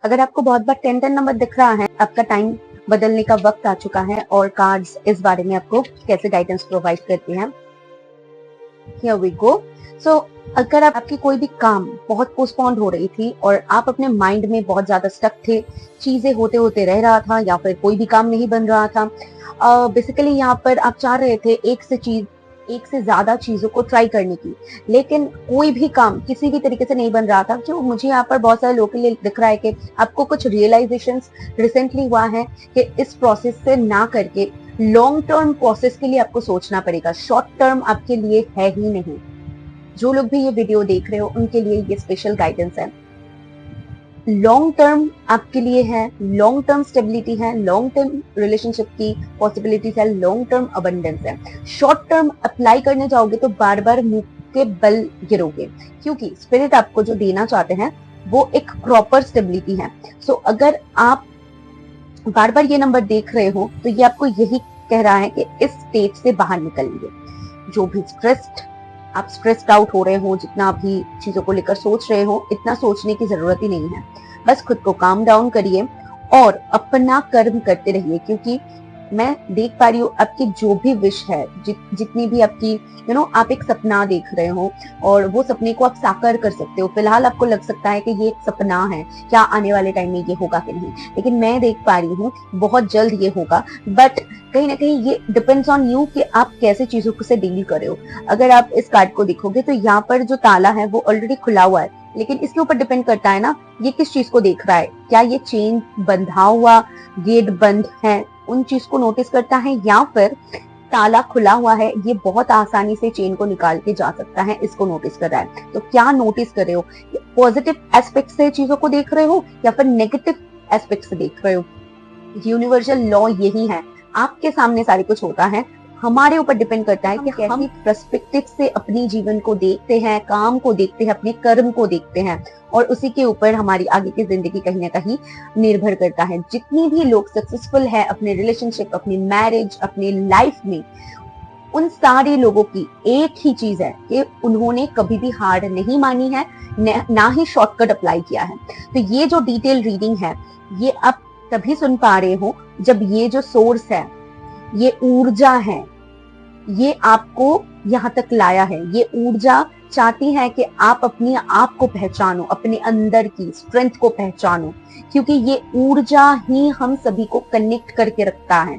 अगर आपको बहुत बार 10 नंबर दिख रहा है, आपका टाइम बदलने का वक्त आ चुका है और कार्ड्स इस बारे में आपको कैसे गाइडेंस प्रोवाइड करते हैं। Here we go. So, अगर आपकी कोई भी काम बहुत पोस्टपोन्ड हो रही थी और आप अपने माइंड में बहुत ज्यादा स्टक थे, चीजें होते होते रह रहा था या फिर कोई भी काम नहीं बन रहा था, बेसिकली यहाँ पर आप चाह रहे थे एक से ज्यादा चीजों को ट्राई करने की, लेकिन कोई भी काम किसी भी तरीके से नहीं बन रहा था। जो मुझे यहाँ पर बहुत सारे लोगों के लिए दिख रहा है कि आपको कुछ रियलाइजेशंस रिसेंटली हुआ है कि इस प्रोसेस से ना करके लॉन्ग टर्म प्रोसेस के लिए आपको सोचना पड़ेगा, शॉर्ट टर्म आपके लिए है ही नहीं। जो लोग भी ये वीडियो देख रहे हो उनके लिए ये स्पेशल गाइडेंस है। लॉन्ग टर्म आपके लिए है, लॉन्ग टर्म स्टेबिलिटी है, लॉन्ग टर्म रिलेशनशिप की पॉसिबिलिटीज है, लॉन्ग टर्म अबंडेंस है। शॉर्ट टर्म अप्लाई करने जाओगे तो बार बार मुंह के बल गिरोगे, क्योंकि स्पिरिट आपको जो देना चाहते हैं वो एक प्रॉपर स्टेबिलिटी है। सो अगर आप बार बार ये नंबर देख रहे हो तो ये आपको यही कह रहा है कि इस स्टेज से बाहर निकलिए। जो भी आप स्ट्रेस्ड आउट हो रहे हो, जितना भी चीजों को लेकर सोच रहे हो, इतना सोचने की जरूरत ही नहीं है। बस खुद को काम डाउन करिए और अपना कर्म करते रहिए, क्योंकि मैं देख पा रही हूँ आपकी जो भी विश है, जितनी भी आपकी आप एक सपना देख रहे हो और वो सपने को आप साकार कर सकते हो। फिलहाल आपको लग सकता है कि ये एक सपना है, क्या आने वाले टाइम में ये होगा कि नहीं, लेकिन मैं देख पा रही हूँ बहुत जल्द ये होगा। बट कहीं ना कहीं ये डिपेंड्स ऑन यू कि आप कैसे चीजों से डील कर रहे हो। अगर आप इस कार्ड को देखोगे तो यहाँ पर जो ताला है वो ऑलरेडी खुला हुआ है, लेकिन इसके ऊपर डिपेंड करता है ना ये किस चीज को देख रहा है। क्या ये चेन बंधा हुआ, गेट बंद है, उन चीज को नोटिस करता है, या फिर ताला खुला हुआ है, ये बहुत आसानी से चेन को निकाल के जा सकता है, इसको नोटिस कर रहा है। तो क्या नोटिस कर रहे हो? पॉजिटिव एस्पेक्ट से चीजों को देख रहे हो या फिर नेगेटिव एस्पेक्ट से देख रहे हो? यूनिवर्सल लॉ यही है, आपके सामने सारी कुछ होता है, हमारे ऊपर डिपेंड करता है कि हम पर्सपेक्टिव से अपनी जीवन को देखते हैं, काम को देखते हैं, अपने कर्म को देखते हैं, और उसी के ऊपर हमारी आगे की जिंदगी कहीं ना कहीं निर्भर करता है। जितनी भी लोग सक्सेसफुल है अपने रिलेशनशिप, अपनी मैरिज, अपनी लाइफ में, उन सारे लोगों की एक ही चीज है कि उन्होंने कभी भी हार नहीं मानी है, ना ही शॉर्टकट अप्लाई किया है। तो ये जो डिटेल रीडिंग है ये आप तभी सुन पा रहे हो जब ये जो सोर्स है, ये ऊर्जा है, ये आपको यहाँ तक लाया है। ये ऊर्जा चाहती है कि आप अपने आप को पहचानो, अपने अंदर की स्ट्रेंथ को पहचानो, क्योंकि ये ऊर्जा ही हम सभी को कनेक्ट करके रखता है।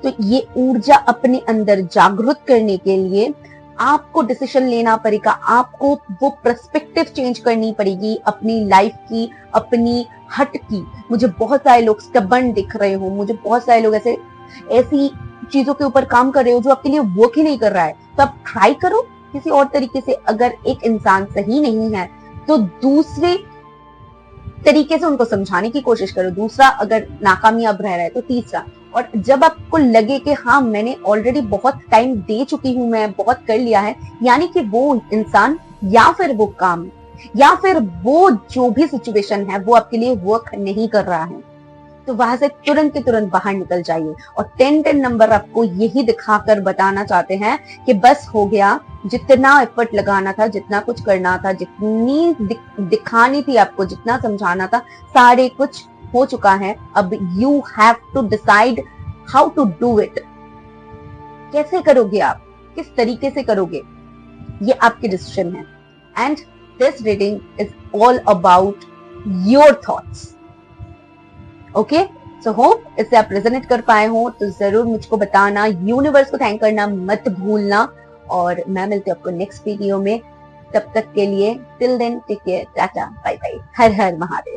तो ये ऊर्जा अपने अंदर जागृत करने के लिए आपको डिसीजन लेना पड़ेगा, आपको वो पर्सपेक्टिव चेंज करनी पड़ेगी अपनी लाइफ की, अपनी हट की। मुझे बहुत सारे लोग स्टबर्न दिख रहे हो, मुझे बहुत सारे लोग ऐसी चीजों के ऊपर काम कर रहे हो जो आपके लिए वर्क ही नहीं कर रहा है, तो आप ट्राई करो किसी और तरीके से। अगर एक इंसान सही नहीं है तो दूसरे तरीके से उनको समझाने की कोशिश करो, दूसरा अगर नाकामयाब रह रहा है तो तीसरा। और जब आपको लगे कि हाँ मैंने ऑलरेडी बहुत टाइम दे चुकी हूँ, मैं बहुत कर लिया है, यानी कि वो इंसान या फिर वो काम या फिर वो जो भी सिचुएशन है वो आपके लिए वर्क नहीं कर रहा है, तो वहां से तुरंत के तुरंत बाहर निकल जाइए। और 10 नंबर आपको यही दिखाकर बताना चाहते हैं कि बस हो गया, जितना एफर्ट लगाना था, जितना कुछ करना था, जितनी दिखानी थी आपको, जितना समझाना था, सारे कुछ हो चुका है। अब you have to decide how to do it. कैसे करोगे आप, किस तरीके से करोगे, ये आपकी डिसीजन है। And this reading is all about your thoughts. Okay, so hope इससे आप रेजोनेट कर पाए हो, तो जरूर मुझको बताना, यूनिवर्स को थैंक करना मत भूलना। और मैं मिलती हूँ आपको नेक्स्ट वीडियो में। तब तक के लिए till then take care, tata, bye bye, हर हर महादेव।